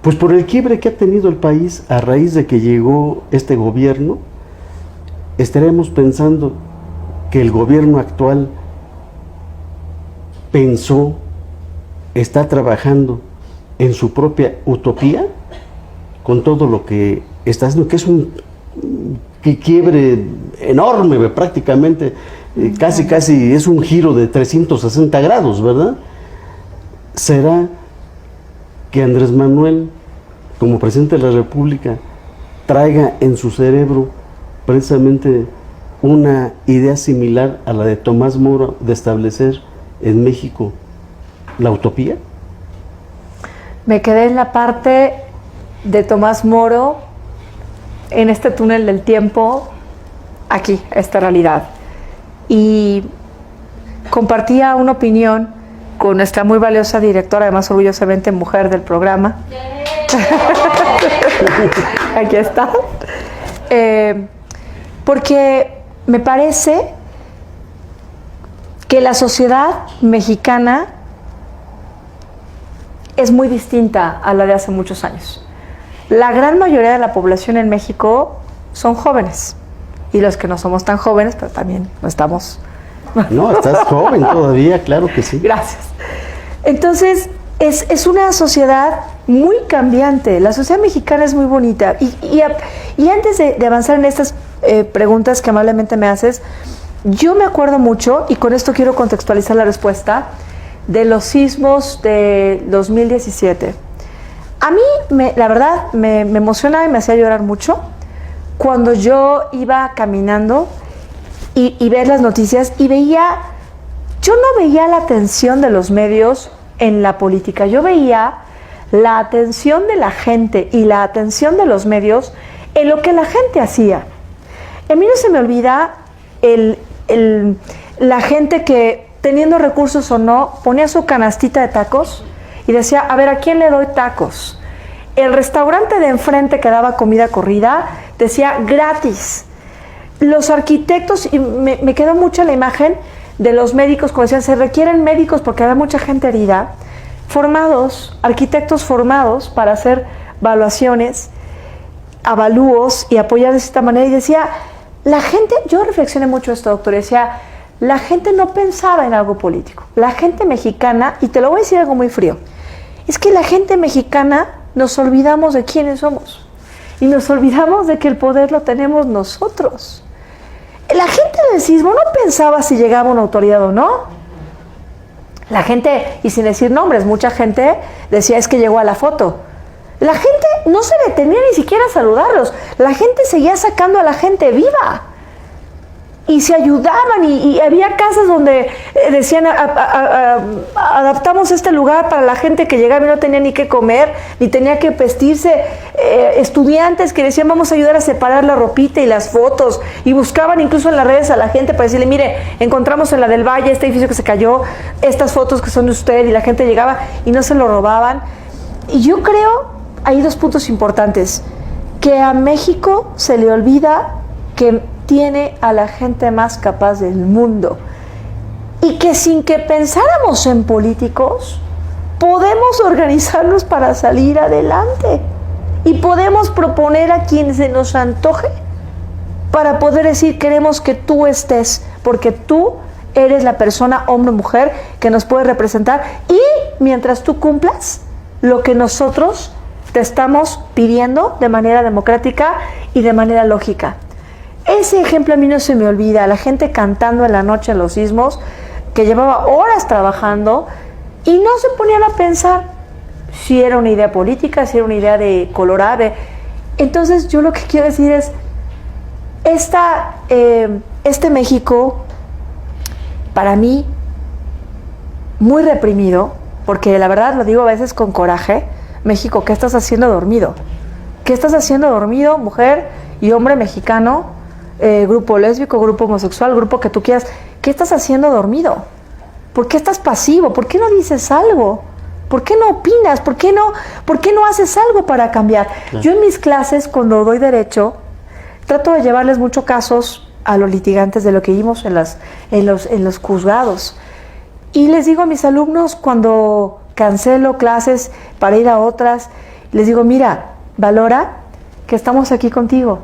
Pues por el quiebre que ha tenido el país a raíz de que llegó este gobierno, estaremos pensando que el gobierno actual pensó, está trabajando en su propia utopía, con todo lo que está haciendo, que es un quiebre enorme, prácticamente, casi es un giro de 360 grados, ¿verdad? ¿Será que Andrés Manuel, como presidente de la República, traiga en su cerebro precisamente una idea similar a la de Tomás Moro de establecer en México la utopía? Me quedé en la parte de Tomás Moro, en este túnel del tiempo, aquí, esta realidad. Y compartía una opinión con nuestra muy valiosa directora, además orgullosamente mujer del programa. Aquí está. Porque me parece que la sociedad mexicana es muy distinta a la de hace muchos años. La gran mayoría de la población en México son jóvenes, y los que no somos tan jóvenes, pero también no estamos. No, estás joven todavía, claro que sí. Gracias. Entonces, es una sociedad muy cambiante. La sociedad mexicana es muy bonita. Y antes de avanzar en estas preguntas que amablemente me haces, yo me acuerdo mucho, y con esto quiero contextualizar la respuesta, de los sismos de 2017. A mí, la verdad, me emocionaba y me hacía llorar mucho cuando yo iba caminando y ver las noticias y yo no veía la atención de los medios en la política, yo veía la atención de la gente y la atención de los medios en lo que la gente hacía. A mí no se me olvida la gente que, teniendo recursos o no, ponía su canastita de tacos y decía, a ver, ¿a quién le doy tacos? El restaurante de enfrente que daba comida corrida decía gratis. Los arquitectos, y me quedó mucho la imagen de los médicos, como decían, se requieren médicos porque había mucha gente herida, formados, arquitectos formados para hacer evaluaciones, avalúos y apoyar de esta manera. Y decía, la gente, yo reflexioné mucho esto, doctor, decía, la gente no pensaba en algo político. La gente mexicana, y te lo voy a decir algo muy frío, es que la gente mexicana nos olvidamos de quiénes somos y nos olvidamos de que el poder lo tenemos nosotros. La gente del sismo no pensaba si llegaba una autoridad o no. La gente, y sin decir nombres, mucha gente decía es que llegó a la foto. La gente no se detenía ni siquiera a saludarlos. La gente seguía sacando a la gente viva. y se ayudaban y había casas donde decían adaptamos este lugar para la gente que llegaba y no tenía ni qué comer, ni tenía que vestirse, estudiantes que decían vamos a ayudar a separar la ropita y las fotos, y buscaban incluso en las redes a la gente para decirle, mire, encontramos en la del Valle este edificio que se cayó, estas fotos que son de usted, y la gente llegaba y no se lo robaban. Y yo creo, hay dos puntos importantes, que a México se le olvida que tiene a la gente más capaz del mundo y que sin que pensáramos en políticos podemos organizarnos para salir adelante y podemos proponer a quien se nos antoje para poder decir queremos que tú estés porque tú eres la persona hombre o mujer que nos puede representar y mientras tú cumplas lo que nosotros te estamos pidiendo de manera democrática y de manera lógica. Ese ejemplo a mí no se me olvida, la gente cantando en la noche en los sismos, que llevaba horas trabajando y no se ponían a pensar si era una idea política, si era una idea de colorada. Entonces yo lo que quiero decir es, este México, para mí, muy reprimido, porque la verdad lo digo a veces con coraje, México, ¿qué estás haciendo dormido? ¿Qué estás haciendo dormido, mujer y hombre mexicano? Grupo lésbico, grupo homosexual, grupo que tú quieras, ¿qué estás haciendo dormido? ¿Por qué estás pasivo? ¿Por qué no dices algo? ¿Por qué no opinas? ¿Por qué no haces algo para cambiar? Yo en mis clases, cuando doy derecho, trato de llevarles muchos casos a los litigantes de lo que vimos en los juzgados. Y les digo a mis alumnos, cuando cancelo clases para ir a otras, les digo, mira, valora que estamos aquí contigo.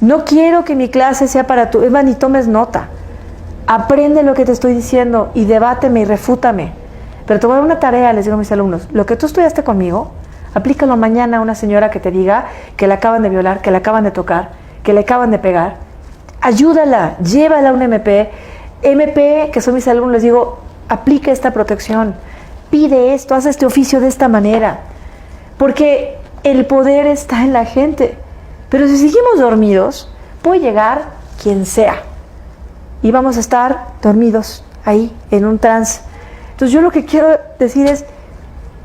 No quiero que mi clase sea para tú, Eva, ni tomes nota. Aprende lo que te estoy diciendo y debáteme y refútame. Pero te voy a dar una tarea, les digo a mis alumnos. Lo que tú estudiaste conmigo, aplícalo mañana a una señora que te diga que la acaban de violar, que la acaban de tocar, que le acaban de pegar. Ayúdala, llévala a un MP, que son mis alumnos, les digo, aplica esta protección, pide esto, haz este oficio de esta manera. Porque el poder está en la gente. Pero si seguimos dormidos, puede llegar quien sea. Y vamos a estar dormidos ahí, en un trance. Entonces yo lo que quiero decir es,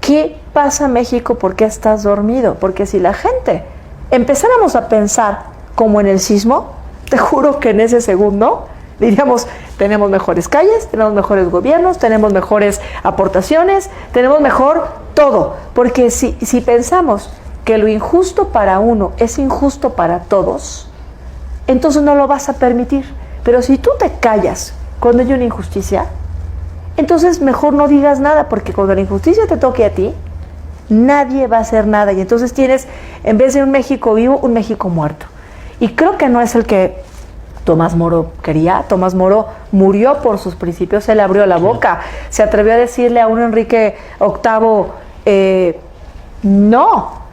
¿qué pasa México? ¿Por qué estás dormido? Porque si la gente empezáramos a pensar como en el sismo, te juro que en ese segundo diríamos, tenemos mejores calles, tenemos mejores gobiernos, tenemos mejores aportaciones, tenemos mejor todo. Porque si pensamos que lo injusto para uno es injusto para todos, entonces no lo vas a permitir. Pero si tú te callas cuando hay una injusticia, entonces mejor no digas nada, porque cuando la injusticia te toque a ti, nadie va a hacer nada. Y entonces tienes, en vez de un México vivo, un México muerto. Y creo que no es el que Tomás Moro quería. Tomás Moro murió por sus principios, él abrió la boca, se atrevió a decirle a un Enrique VIII, no,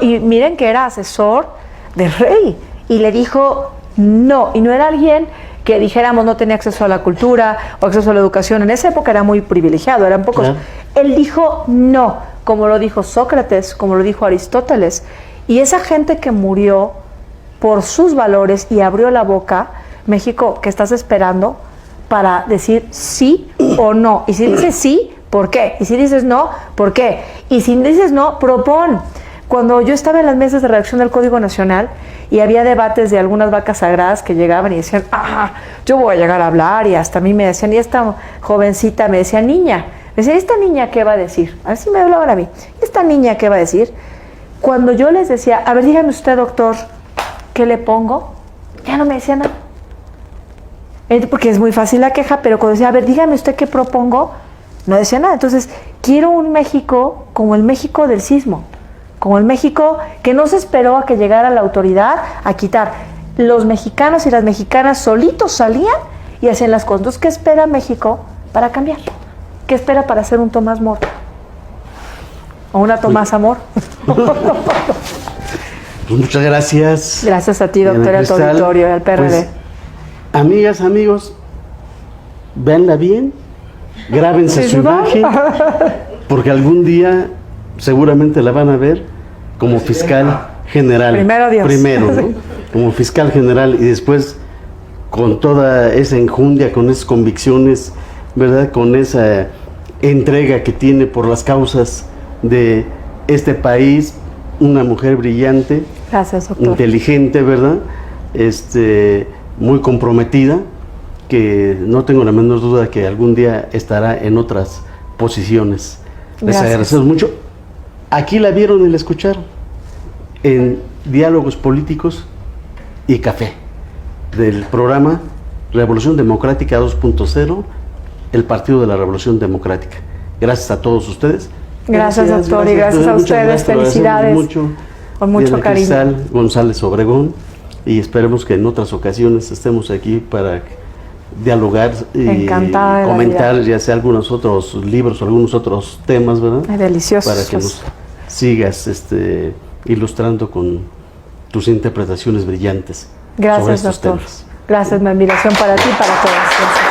y miren que era asesor del rey, y le dijo no, y no era alguien que dijéramos no tenía acceso a la cultura o acceso a la educación. En esa época era muy privilegiado, eran pocos. Claro. Él dijo no, como lo dijo Sócrates, como lo dijo Aristóteles, y esa gente que murió por sus valores y abrió la boca, México, ¿qué estás esperando para decir sí o no? Y si dices sí, ¿por qué? Y si dices no, ¿por qué? Y si dices no, propon. Cuando yo estaba en las mesas de redacción del Código Nacional y había debates de algunas vacas sagradas que llegaban y decían, yo voy a llegar a hablar, y hasta a mí me decían, y esta jovencita me decía, niña, me decía, ¿esta niña qué va a decir? A ver si me hablaban a mí, ¿esta niña qué va a decir? Cuando yo les decía, a ver, dígame usted, doctor, ¿qué le pongo? Ya no me decía nada. Porque es muy fácil la queja, pero cuando decía, a ver, dígame usted qué propongo, no decía nada. Entonces, quiero un México como el México del sismo, como el México que no se esperó a que llegara la autoridad a quitar. Los mexicanos y las mexicanas solitos salían y hacían las cosas. Entonces, ¿qué espera México para cambiar? ¿Qué espera para hacer un Tomás Moro? ¿O una Tomás Amor? Pues muchas gracias. Gracias a ti, doctora, a tu auditorio y al PRD. Pues, amigas, amigos, véanla bien, grábense su imagen, porque algún día seguramente la van a ver como fiscal general. Primero Dios. Primero, ¿no? Como fiscal general, y después con toda esa enjundia, con esas convicciones, ¿verdad? Con esa entrega que tiene por las causas de este país, una mujer brillante, Gracias, doctor. inteligente, ¿verdad? Muy comprometida, que no tengo la menor duda que algún día estará en otras posiciones. Les Gracias. agradecemos mucho. Aquí la vieron y la escucharon en Diálogos Políticos y Café, del programa Revolución Democrática 2.0, el Partido de la Revolución Democrática. Gracias a todos ustedes. Gracias, doctor, y gracias a muchas ustedes. gracias, te lo agradecemos Felicidades. mucho. Con mucho Diana cariño. Cristal González Obregón, y esperemos que en otras ocasiones estemos aquí para dialogar y Encantada de la comentar vida. ya sea algunos otros libros o algunos otros temas, ¿verdad? Ay, deliciosos. Para que nos sigas ilustrando con tus interpretaciones brillantes sobre Gracias, estos doctor. temas. Gracias, mi admiración para ti y para todas. Gracias.